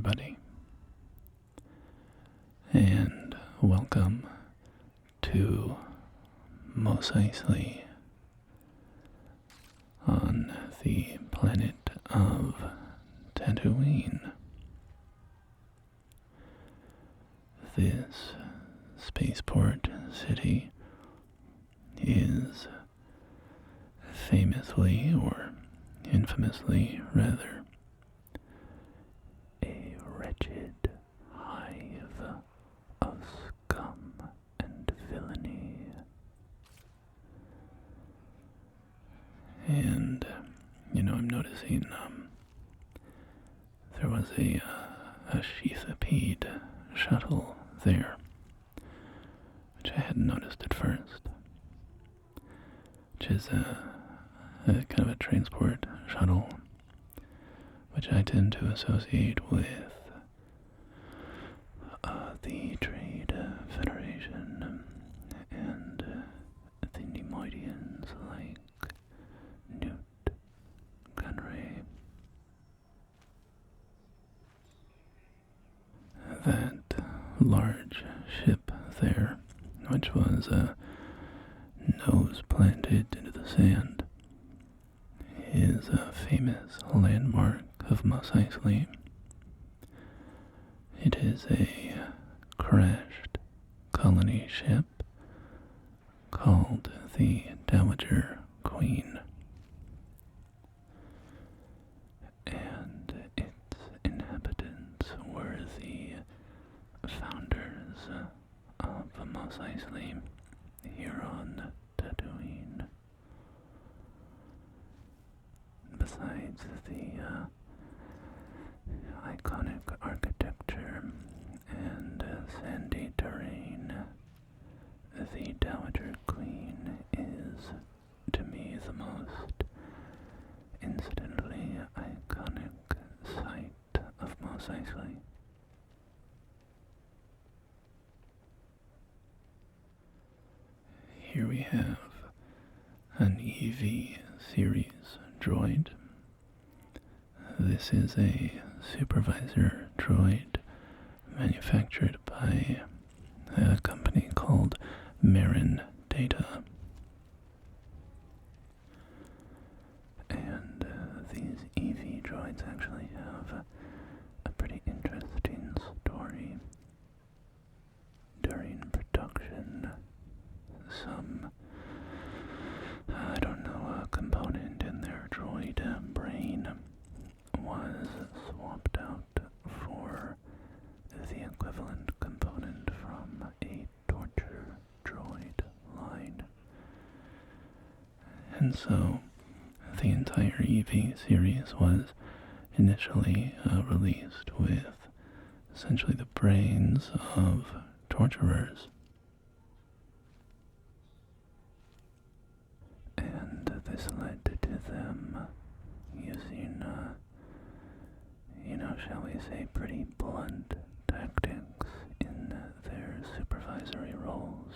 everybody, and welcome to Mos Eisley on the planet of Tatooine. This spaceport city is famously, or infamously rather, a wretched hive of scum and villainy. And, I'm noticing, there was a sheathipede shuttle there, which I hadn't noticed at first, which is a kind of a transport shuttle, which I tend to associate with the Trade Federation and the Nemoidians like Newt Gunray. That large ship there, which was nose planted into the sand, is a famous landmark of Mos Eisley. It is a crashed colony ship called the Dowager Queen, and its inhabitants were the founders of Mos Eisley here on Tatooine. Besides the iconic architecture and sandy terrain, the Dowager Queen is, to me, the most instantly iconic sight of Mos Eisley. Here we have an EV series droid. This is a supervisor droid manufactured by a company called Marin Data. And these EV droids actually have a pretty interesting story. During production, some, a component in their droid brain was swapped out for the equivalent component from a torture droid line. And so the entire EV series was initially released with essentially the brains of torturers. And this led to them using, shall we say, pretty blunt tactics in their supervisory roles.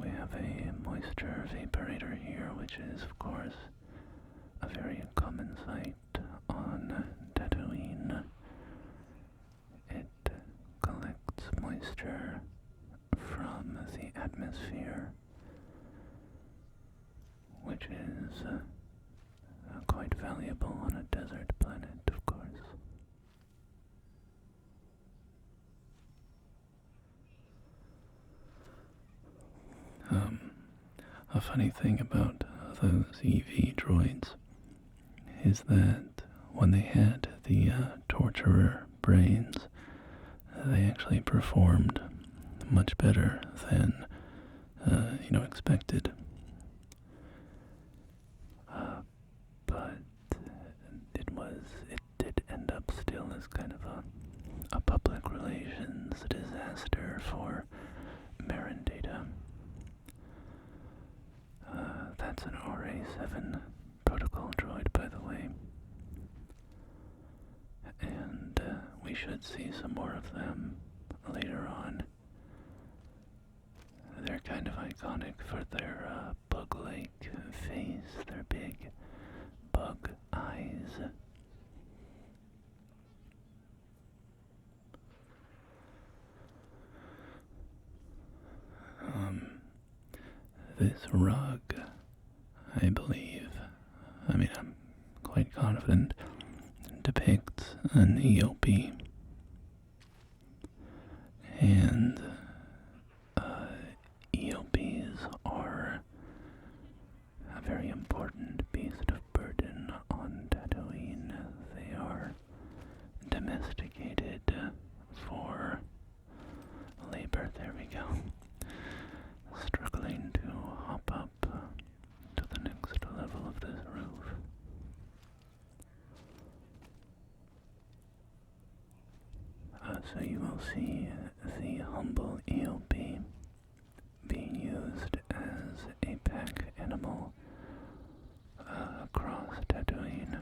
We have a moisture vaporator here, which is, of course, a very common sight on Tatooine. It collects moisture from the atmosphere, which is quite valuable on a desert planet, of course. A funny thing about those EV droids is that when they had the torturer brains, they actually performed much better than expected. But it did end up still as kind of a public relations disaster for Marin Data. That's an RA-7 protocol droid, by the way. And we should see some more of them later on. They're kind of iconic for their bug-like face, their big bug eyes. This rug, I believe, I'm quite confident, depicts an EOP. And EOPs are a very important beast of burden on Tatooine. They are domesticated for labor. There we go. Struggling to hop up to the next level of this roof. So you will see the humble EOP being used as a pack animal across Tatooine.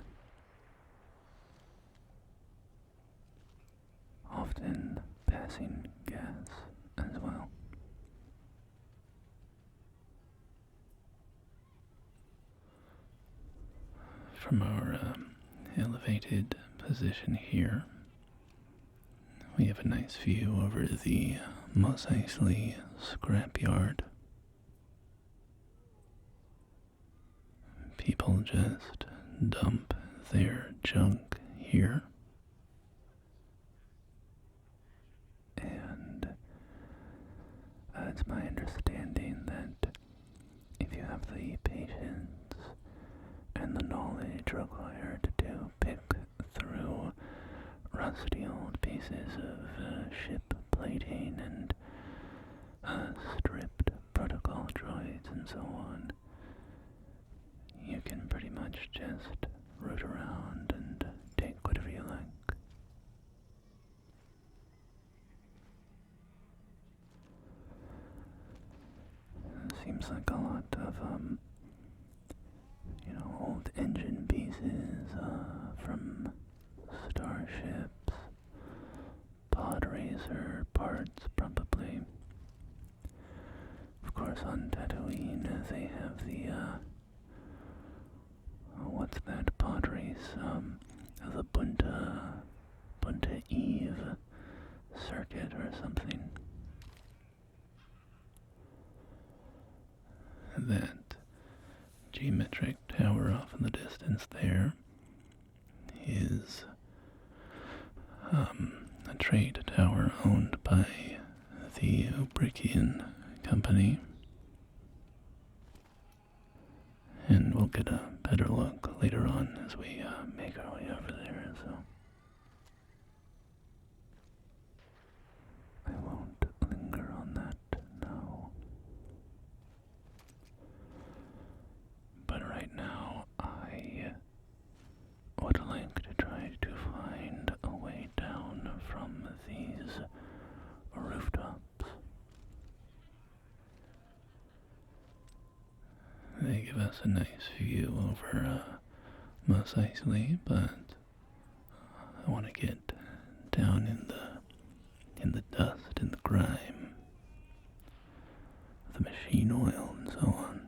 Often passing gas as well. From our elevated position here, we have a nice view over the Mos Eisley Scrapyard. People just dump their junk here. And it's my understanding that if you have the patience and the knowledge required to pick through rusty old pieces of ship plating and stripped protocol droids and so on, you can pretty much just root around and take whatever you like. Seems like a lot of old engine pieces from starships, pod racer parts probably. Of course, on Tatooine they have the what's that pod race? The Bunta Eve circuit or something. That geometric tower off in the distance there is a trade tower owned by the Ubrikian company. And we'll get a better look later on as we make our way over there, so I won't linger on that now. But right now, I would like to try to find a way down from these rooftops. They give us a nice view over Mos Eisley, but I want to get down in the dust and the grime, the machine oil and so on.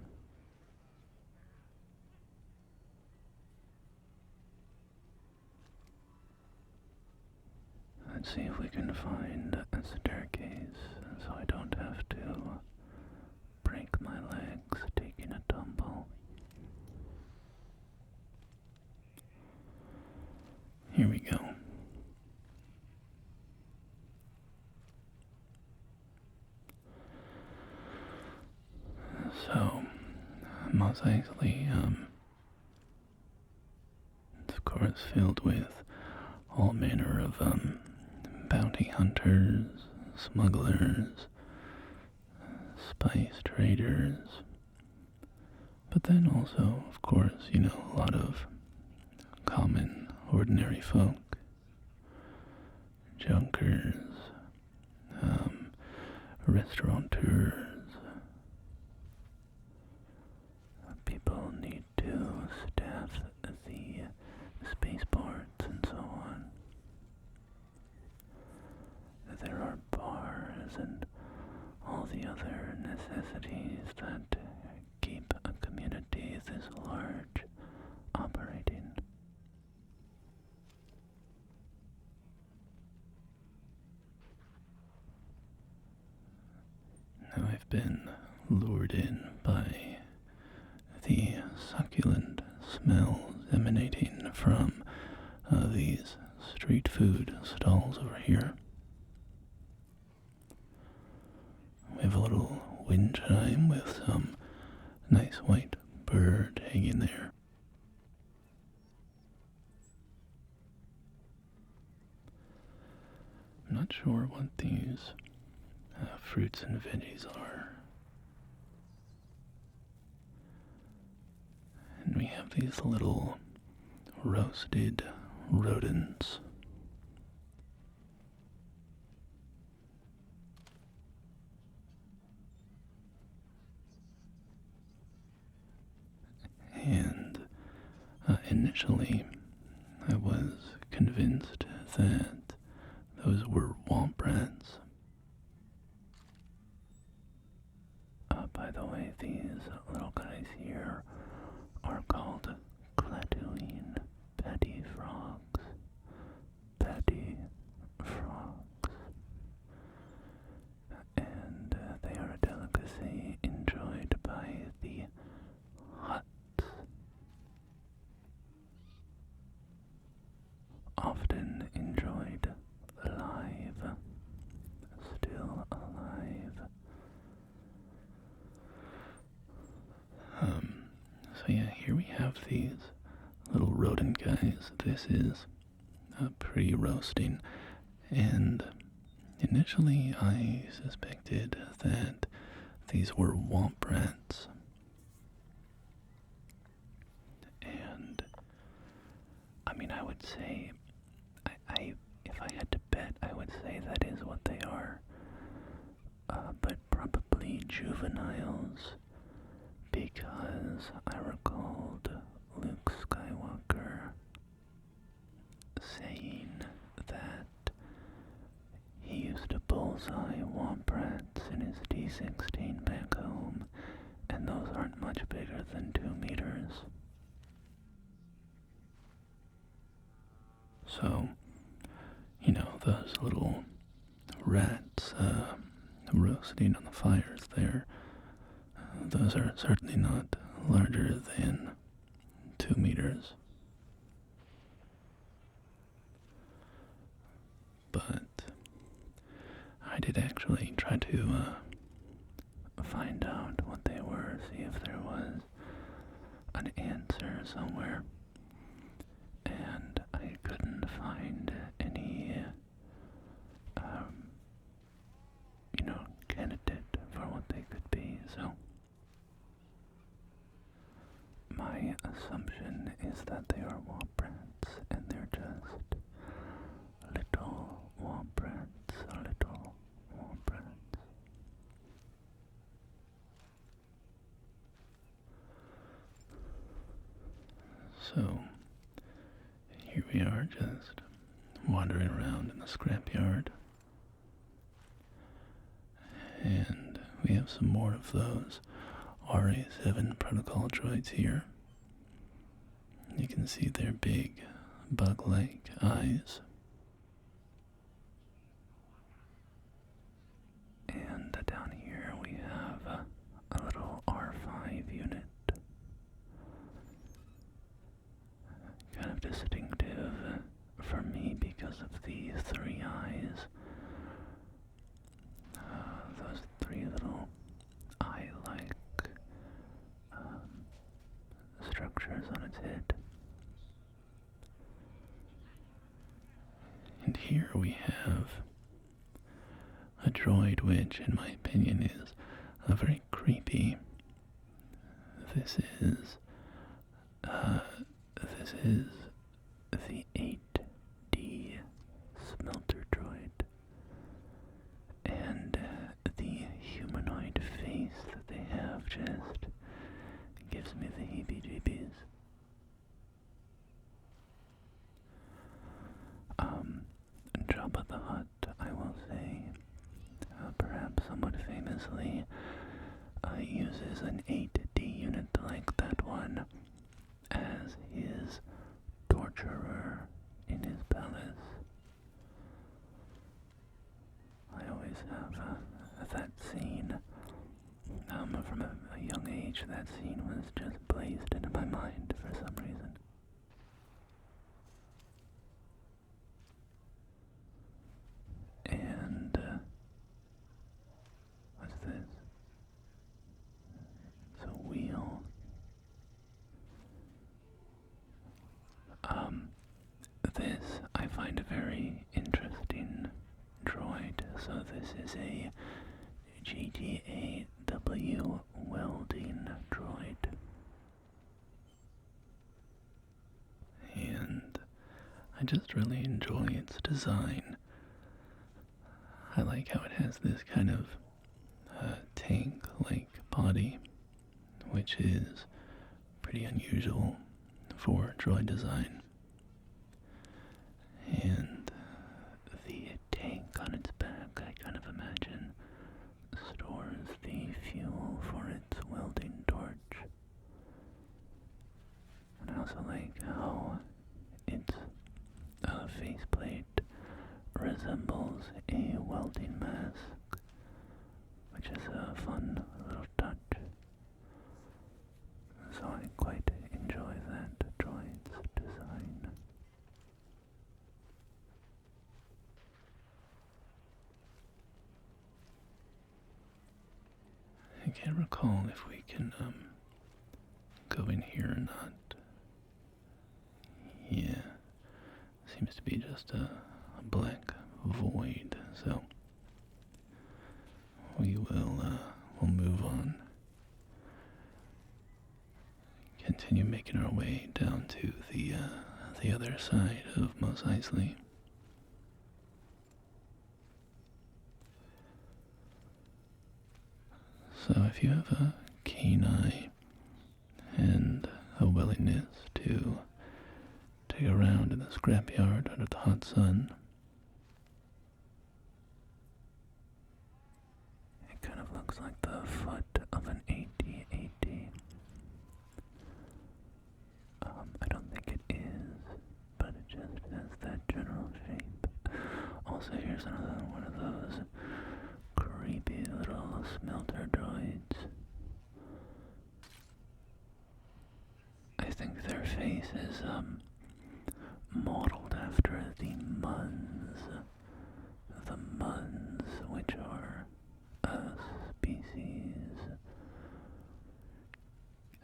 Let's see if we can find a staircase so I don't have to break my legs taking a tumble. Here we go. So, Mos Eisley, it's of course filled with all manner of bounty hunters, smugglers, spice traders, but then also, of course, a lot of common, ordinary folk, junkers, restaurateurs. People need to staff the spaceports and so on. There are bars and all the other necessities that keep a community this large operating. been lured in by the succulent smells emanating from these street food stalls over here. We have a little wind chime with some nice white bird hanging there. I'm not sure what these fruits and veggies are. And we have these little roasted rodents. And initially, I was convinced that those were womp rats. By the way, these little guys here are called Tatooine patty frogs. Patty frogs. And they are a delicacy enjoyed by the Huts. Often enjoyed alive. Still alive. So yeah, here we have these little rodent guys. This is pre-roasting, and initially I suspected that these were womp rats. And I mean, I would say, if I had to bet, I would say that is what they are. But probably juveniles, because I recalled Luke Skywalker saying that he used to bullseye womp rats in his D-16 back home, and those aren't much bigger than 2 meters. So, you know, those little rats roasting on the fires there, those are certainly not larger than 2 meters. But I did actually try to find out what they were, see if there was an answer somewhere. And I couldn't find any, candidate for what they could be, so my assumption is that they are womp rats, and they're just little womp rats, little womp rats. So, here we are just wandering around in the scrapyard. And we have some more of those RA7 protocol droids here. You can see their big bug-like eyes. And down here we have a little R5 unit. Kind of distinctive for me because of the 3 eyes. Those 3 little eye-like structures on its head. And here we have a droid which, in my opinion, is very creepy. This is the 8D smelter droid. And the humanoid face that they have just gives me the heebie-jeebies. Jabba the Hutt, I will say, perhaps somewhat famously, uses an 8D unit like that one as his torturer in his palace. I always have that scene This is a GTAW welding droid. And I just really enjoy its design. I like how it has this kind of tank-like body, which is pretty unusual for droid design. And the tank on its back, I kind of imagine, stores the fuel for its welding torch. And I also like how its faceplate resembles a welding mask, which is a fun little touch. So I quite enjoy that droid's design. I can't recall if we can go in here or not. Yeah, seems to be just a black void, so we will we'll move on. Continue making our way down to the other side of Mos Eisley. So if you have a keen eye and a willingness to take a round in the scrapyard under the hot sun, it kind of looks like the foot of an AT-AT. I don't think it is, but it just has that general shape. Also, here's another one of those creepy little smelter droids. I think their face is modeled after the Muns. The Muns, which are a species.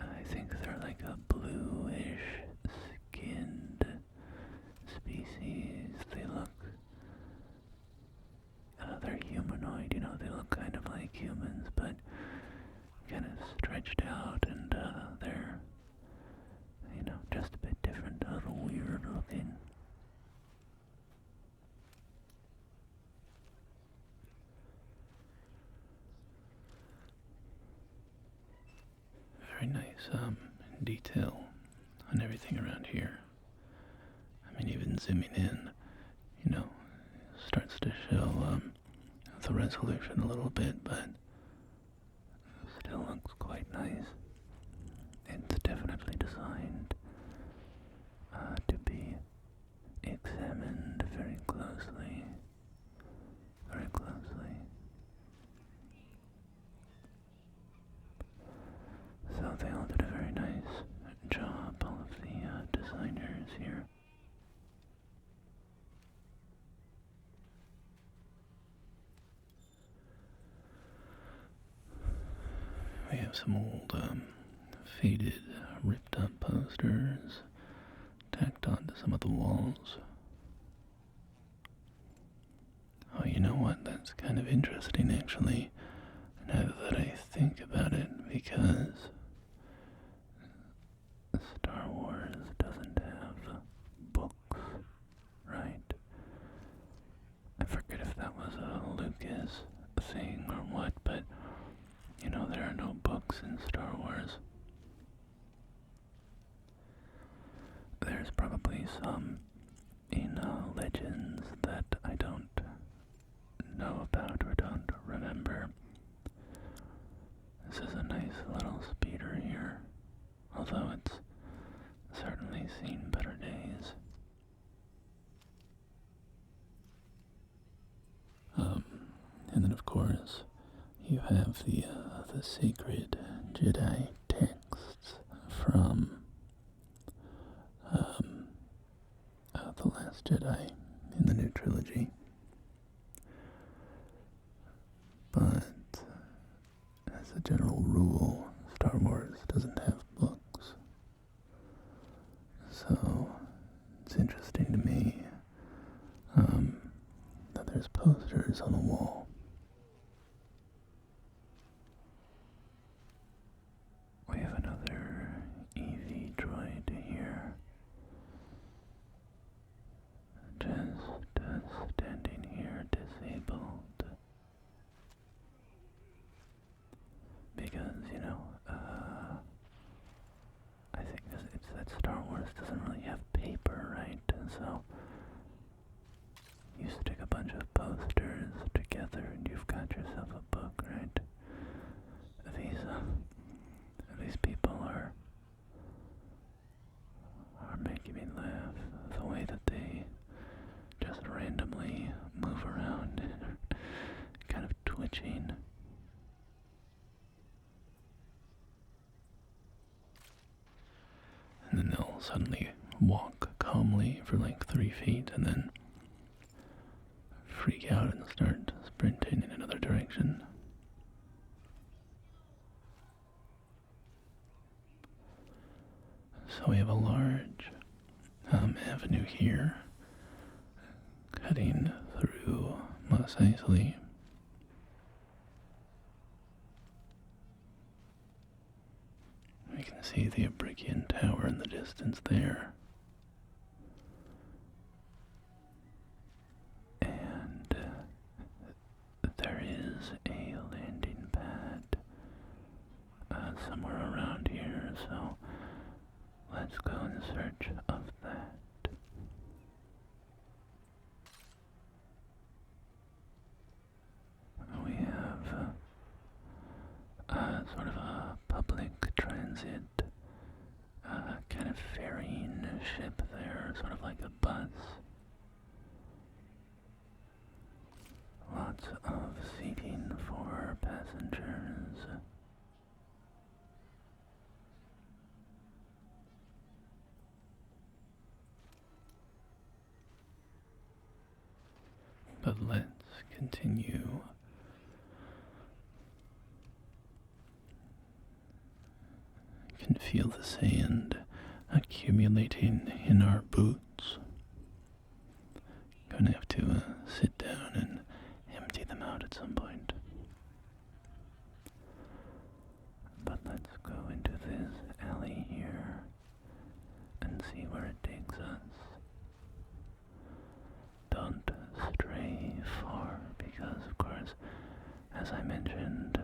I think they're like a bluish skinned species. They look, they're humanoid, you know, they look kind of like humans, but kind of stretched out, and they're, you know, just a bit different, a little weird looking. Very nice detail on everything around here. I mean, even zooming in, you know, starts to show the resolution a little bit, but still looks quite nice. It's definitely designed to be examined very closely. Very closely. So they all did a very nice job, all of the designers here. We have some old, faded, ripped up posters tacked onto some of the walls. Oh, you know what? That's kind of interesting, actually, now that I think about it, because Star Wars doesn't have books, right? I forget if that was a Lucas thing or what, but, you know, there are no books in Star Wars. There's probably some in Legends that I don't know about or don't remember. This is a nice little speeder here, although it's certainly seen better days. And then of course you have the sacred Jedi texts from The Last Jedi in the new trilogy. But as a general rule, Star Wars doesn't have books. So it's interesting to me that there's posters on the wall that Star Wars doesn't really have paper, right? And so you stick a bunch of posters together and you've got yourself a book, right? These people are making me laugh. The way that they just randomly move around, kind of twitching. And then they'll suddenly walk calmly for like 3 feet and then freak out and start sprinting in another direction. So we have a large avenue here heading through Mos Eisley. We can see the Abrigian Tower in the distance there. And there is a landing pad somewhere around here, so let's go in search of that. We have sort of a public transit kind of ferrying ship there, sort of like a bus. Lots of seating for passengers. But let's continue. You can feel the sand accumulating in our boots. Gonna have to sit down and empty them out at some point. But let's go into this alley here and see where it takes us. Don't stray far because, of course, as I mentioned,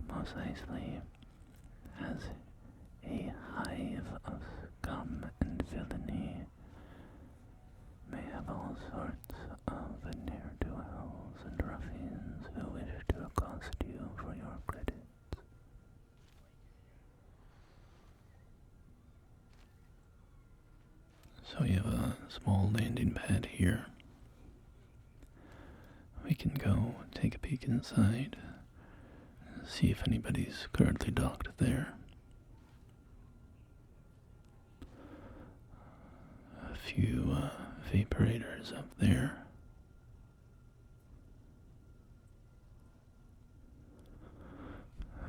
Mos Eisley has a hive of scum and villainy. May have all sorts of ne'er-do-wells and ruffians who wish to accost you for your credits. So we have a small landing pad here. We can go take a peek inside, see if anybody's currently docked there. A few vaporators up there.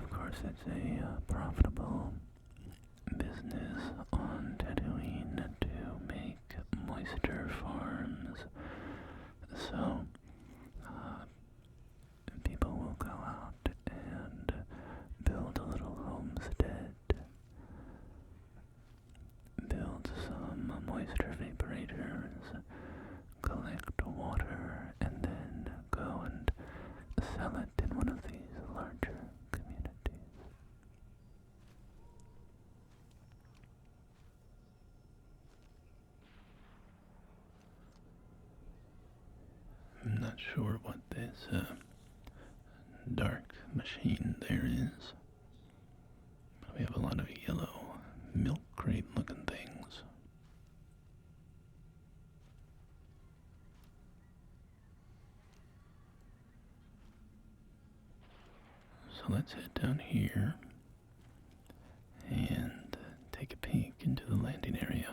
Of course, it's a profitable business on Tatooine to make moisture farms. So, people will go out and build a little homestead, build some moisture vaporators, collect water, and then go and sell it in one of these larger communities. I'm not sure what this dark machine there is. We have a lot of yellow milk crate looking things. So let's head down here and take a peek into the landing area.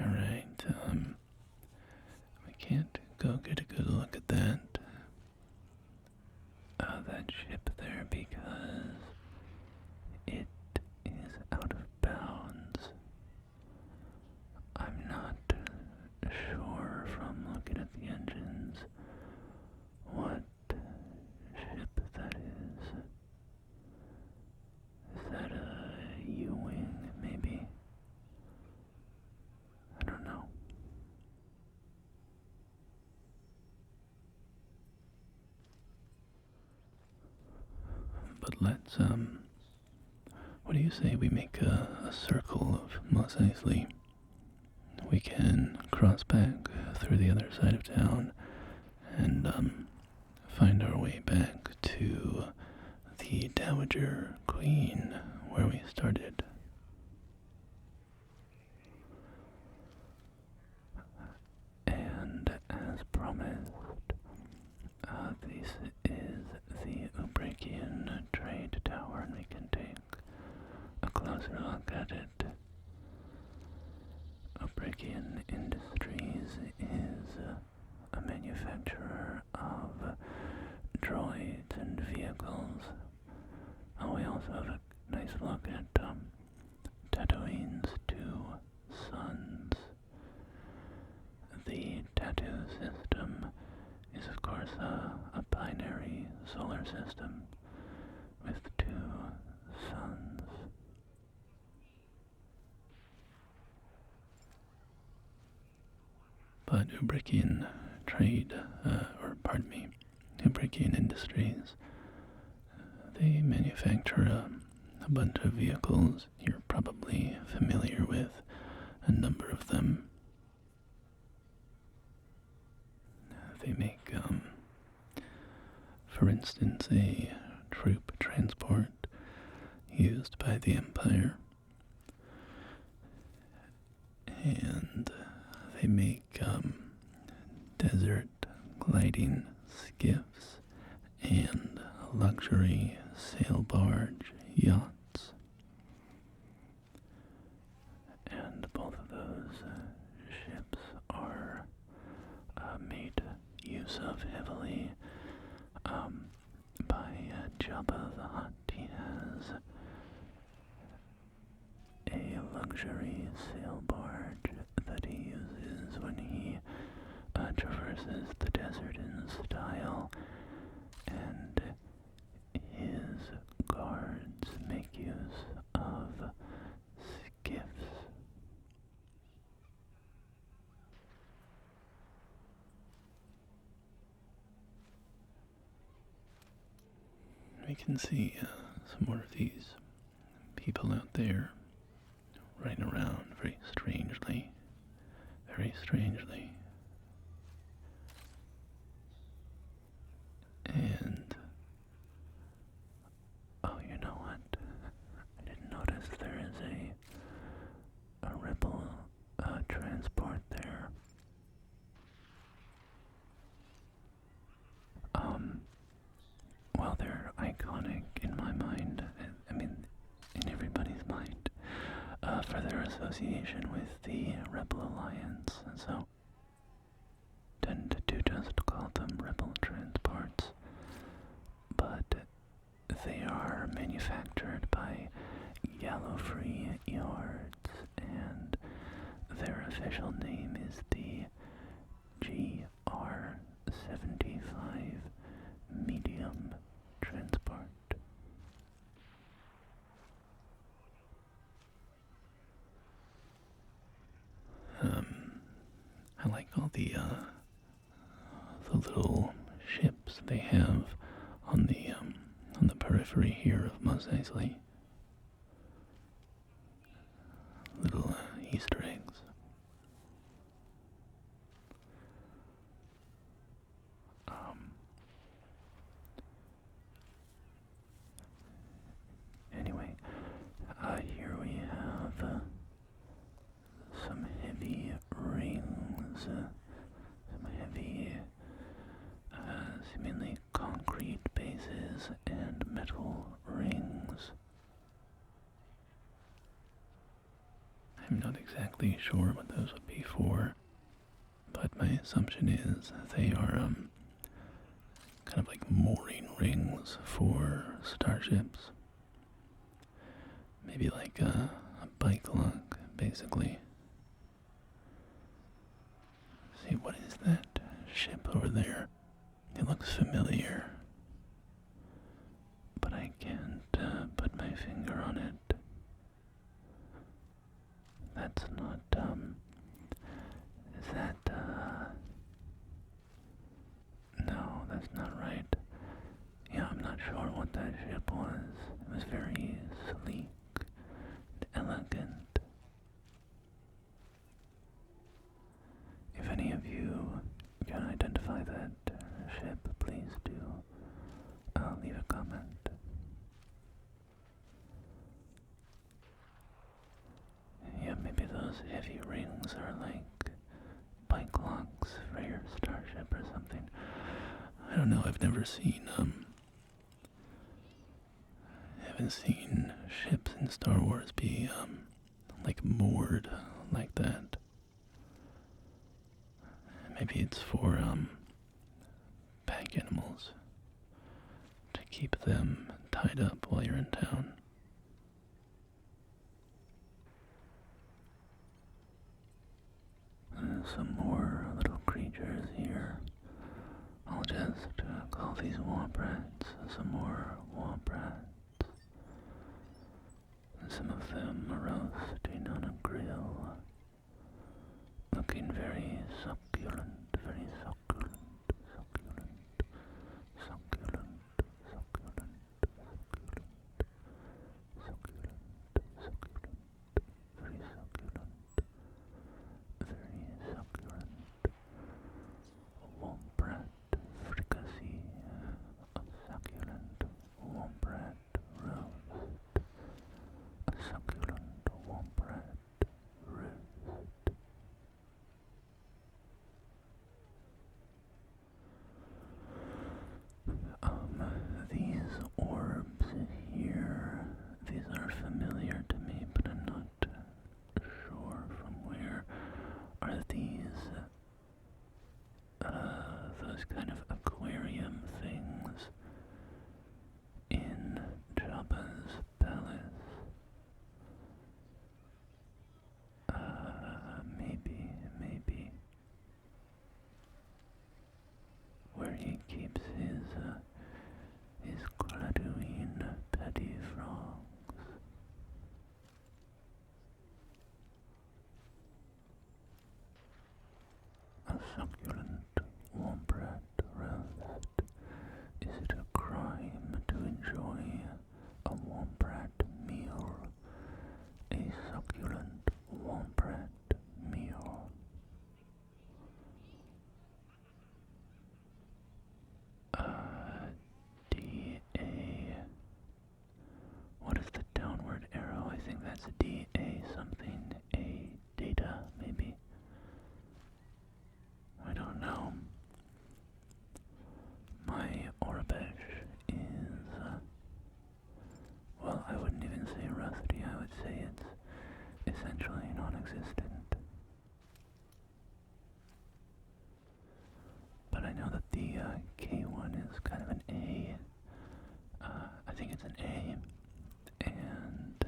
Alright, we can't go get a good look at that. That ship there because it is out of bounds. I'm not sure from looking at the but let's, what do you say we make a circle of Mos Eisley? We can cross back through the other side of town and, find our way back to the Dowager Queen, where we started. And as promised, this is the Ubrakian Trade Tower, and we can take a closer look at it. Ubrakian Industries is a manufacturer of droids and vehicles. Oh, we also have a nice look at Tatooine's two suns. The Tattoo system is, of course, a binary solar system with two suns. But Ubrakian Ubrakian Industries, they manufacture a bunch of vehicles. You're probably familiar with a number of them. They make, for instance, a troop transport used by the Empire. And they make desert gliding skiffs and luxury sail barge yachts. And both of those ships are made use of heavily by Jabba the Hutt. He has a luxury sail barge that he uses when he traverses the desert in style, and his guards make use of skiffs. We can see some more of these people out there running around very strangely. Very strangely. And, oh, you know what? I didn't notice there is a rebel transport there. Well, they're iconic in my mind, I mean, in everybody's mind, for their association with the Rebel Alliance, and so tend to just call them Rebel transports, but they are manufactured by Gallifrey Yards, and their official name is the GR-75 Medium Transport. I like all the little ships they have on the periphery here of Mos Eisley. Little Easter eggs. Anyway, here we have some heavy rings, some heavy, seemingly concrete bases and metal rings. I'm not exactly sure what those would be for, but my assumption is they are kind of like mooring rings for starships. Maybe like a bike lock, basically. See, what is that ship over there? It looks familiar, but I can't put my finger on it. That's not, is that, no, that's not right. Yeah, I'm not sure what what that ship was. It was very sleek and elegant. If any of you can identify that ship, please do leave a comment. Yeah, maybe those heavy rings are like bike locks for your starship or something. I don't know, I've never seen, haven't seen ships in Star Wars be, like moored like that. Maybe it's for, pack animals, to keep them tied up while you're in town. Some more little creatures here. I'll just call these womp rats. Some more womp rats. Some of them are roasting on a grill. Looking very succulent, very succulent, succulent, succulent, succulent, succulent, succulent, succulent, very succulent, very succulent. Womp rat fricassee, a succulent womp rat roast, a succulent womp rat roast. These orbs here, these are familiar to me, but I'm not sure from where. Are these, those kind of aquarium things in Jabba's palace? Maybe. Where he keeps his Tatooine petty frogs. A succulent womp rat roast. Is it a crime to enjoy a womp rat meal? A succulent womp rat meal. D-A. What is the downward arrow? I think that's D-A something. A data, maybe. I don't know. My Orbesh is, well, I wouldn't even say rusty. I would say it's essentially non-existent. But I know that the K1 is kind of an A. I think it's an A. And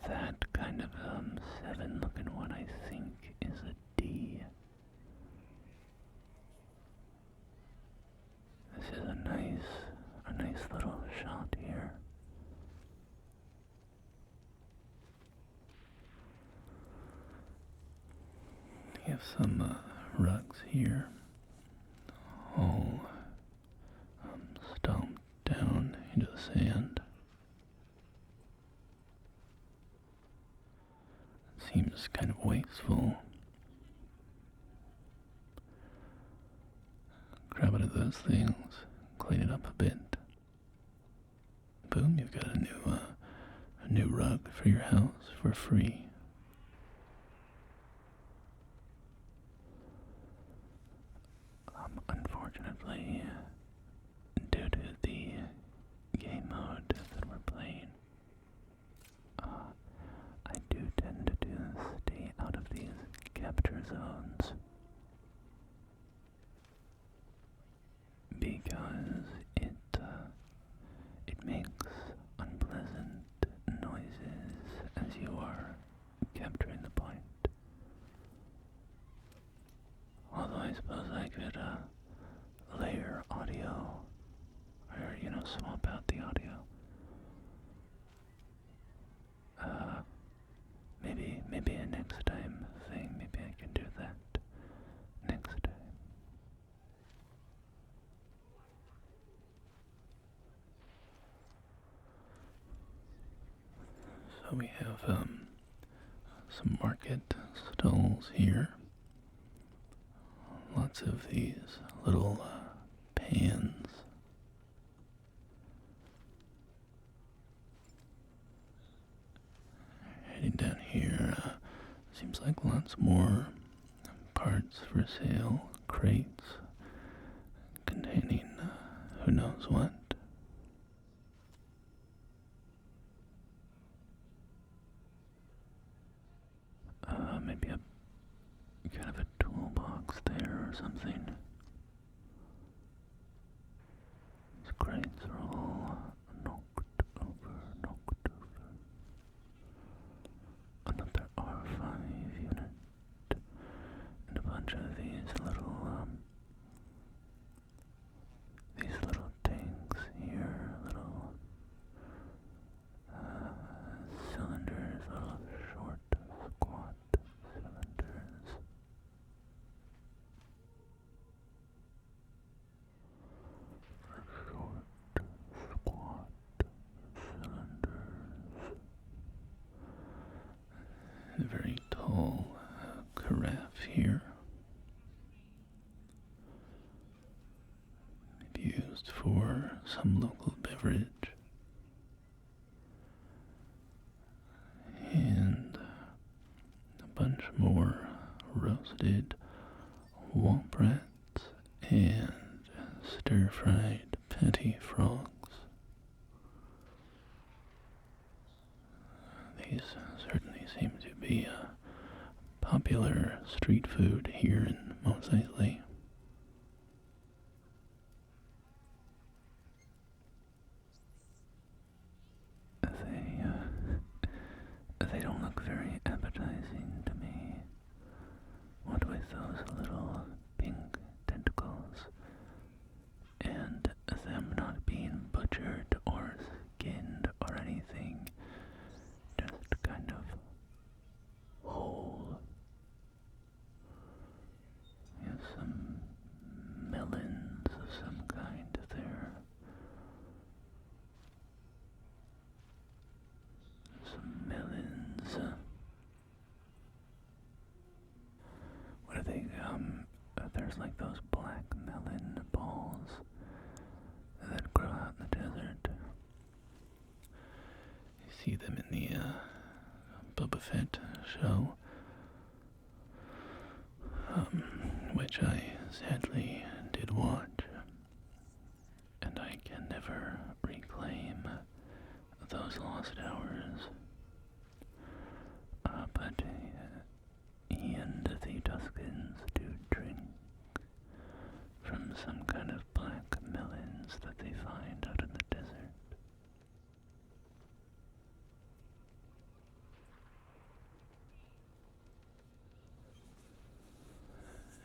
that kind of 7 looking one I think is a D. This is a nice little shot here. We have some rugs here, all stomped down into the sand. Seems kind of wasteful. Grab one of those things, clean it up a bit. Boom, you've got a new rug for your house for free. Unfortunately, due to the game mode that we're playing, I do tend to stay out of these capture zones because it makes unpleasant noises as you are capturing the point. Although I suppose I could layer audio, or swap out the audio. Maybe a next time thing. Maybe I can do that next time. We have some market stalls here. Lots of these little pans. Heading down here, seems like lots more parts for sale, crates containing who knows what. Maybe a kind of a toolbox there or something. These crates are all knocked over. Another R5 unit. And a bunch of these little tanks here, little cylinders, little short, squat cylinders. Short, squat cylinders. A very tall carafe here. Maybe used for some local beverage. And a bunch more roasted womp rats and stir-fried petty frogs. These certainly seem to be a popular street food here in Mos Eisley. They don't look very appetizing to me. What with those little pink tentacles and them not being butchered or skinned or anything, just kind of whole. We have some melons of some kind there. Some melons. What are they? There's like those black melon balls that grow out in the desert. You see them in the Boba Fett show, which I sadly did watch, and I can never reclaim those lost hours. But he and the Tuscans do drink from some kind of black melons that they find out in the desert.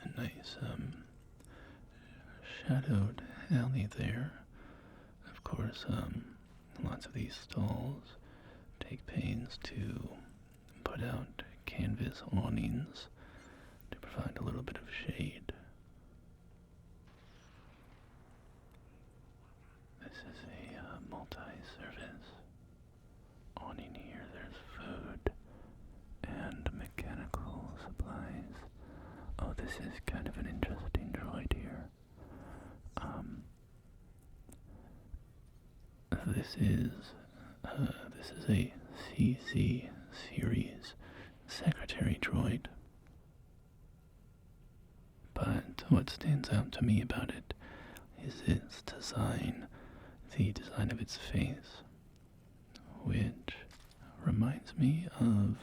A nice shadowed alley there. Of course, lots of these stalls take pains to put out canvas awnings to provide a little bit of shade. This is a multi-service awning here. There's food and mechanical supplies. Oh, this is kind of an interesting droid here. This is a CC series secretary droid. But what stands out to me about it is its design, the design of its face, which reminds me of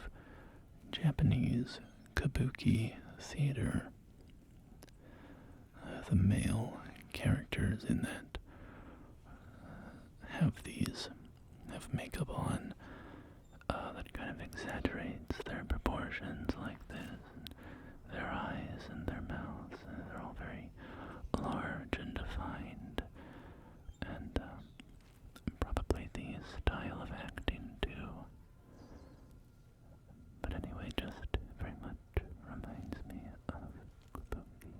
Japanese kabuki theater. The male characters in that have makeup on that kind of exaggerates their proportions like this, and their eyes and their mouths, they're all very large and defined, and probably the style of acting too. But anyway, just very much reminds me of kabuki.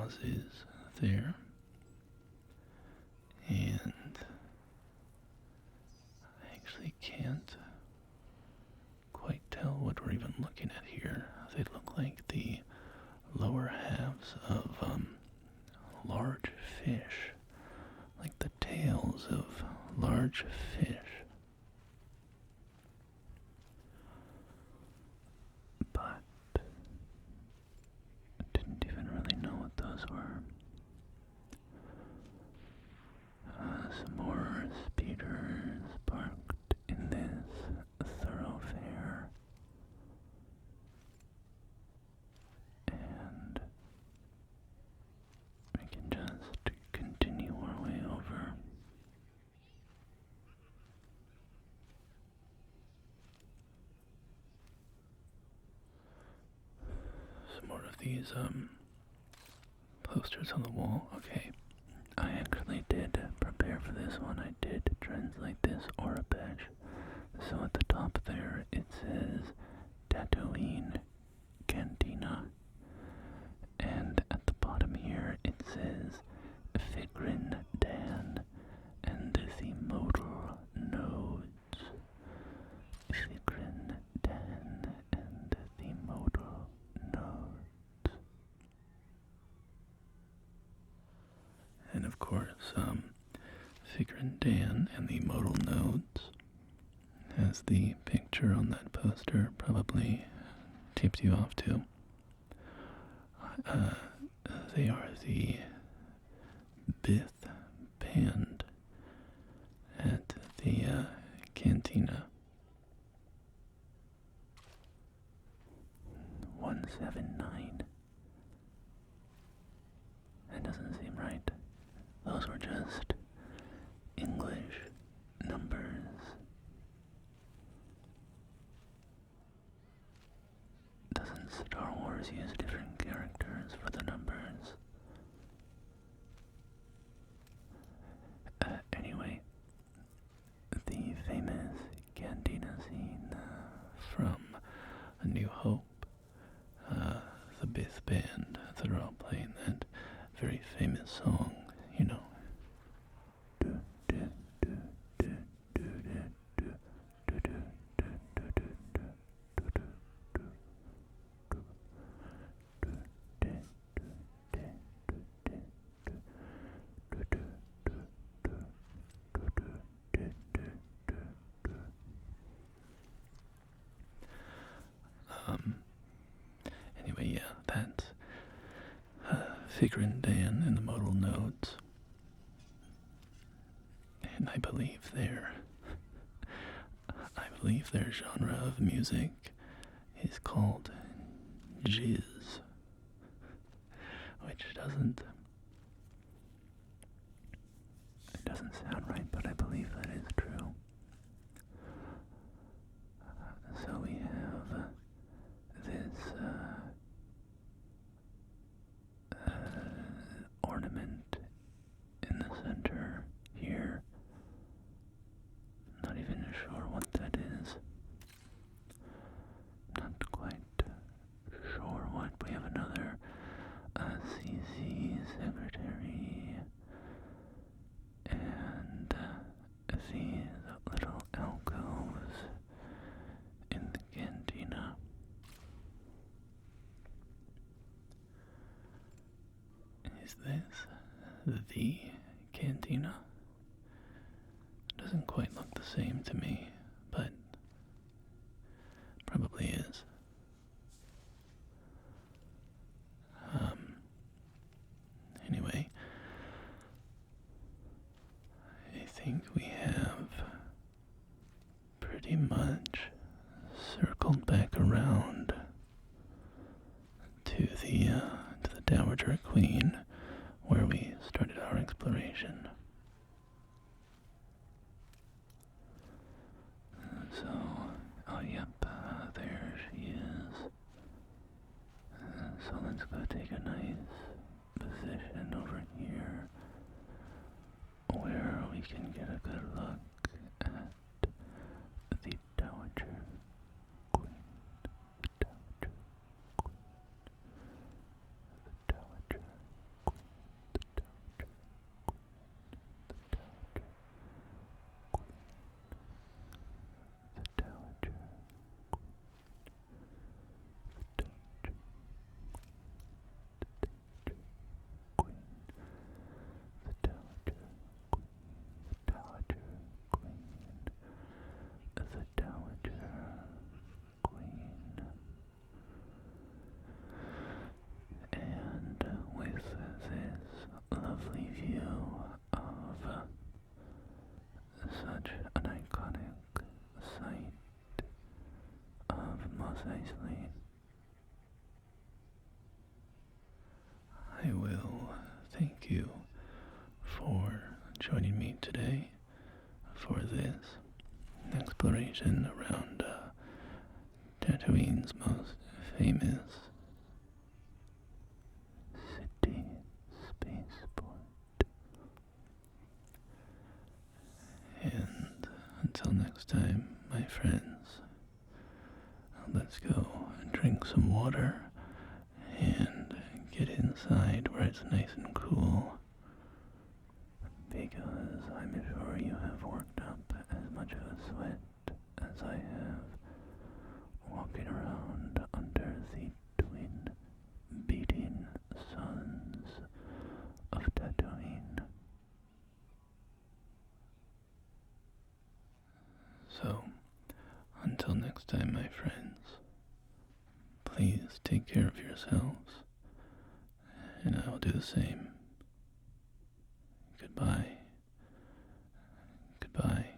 pauses there. And I actually can't quite tell what we're even looking at here. They look like the lower halves of large fish, like the tails of large fish. But I didn't even really know what those were. Some more speeders parked in this thoroughfare. And we can just continue our way over. Some more of these posters on the wall. Okay, I actually did prepare for this one. I did translate this Orapesh. So at the top there it says Tatooine Cantina, and at the bottom here it says Figrin Dan and the modal nodes. Figrin Dan and the modal nodes. And of course, Figrin Dan and the modal nodes, as the picture on that poster probably tips you off to. They are the Bith band at the cantina. 179. That doesn't seem right. Those were just English numbers. Doesn't Star Wars use different characters for the numbers? Anyway, the famous cantina scene from A New Hope, the Bith band, they're all playing that very famous song, you know. Anyway, yeah, that's Figrin Dan and the modal nodes. And I believe their genre of music is called jizz, which doesn't sound right, but I believe that is true. So we have this ornament in the center here. Not even sure what that is. Not quite sure what. We have another CC secretary, and these little alcoves in the cantina. Is this the cantina? Doesn't quite look the same to me, but probably is. Anyway, I think we have pretty much circled back around to the Dowager Queen, where we started our exploration. So, oh yep, there she is. So let's go take a nice position over here, where we can get a good look at the Dowager Queen. The Dowager Queen. The Dowager lovely view of such an iconic site of Mos Eisley. I will thank you for joining me today for this exploration around Tatooine's most famous city spaceport. And until next time, my friends, let's go and drink some water and get inside where it's nice and cool, because I'm sure you have worked up as much of a sweat as I have walking around under the twin beating suns of Tatooine. So, until next time, my friends, please take care of yourselves, and I will do the same. Goodbye. Goodbye.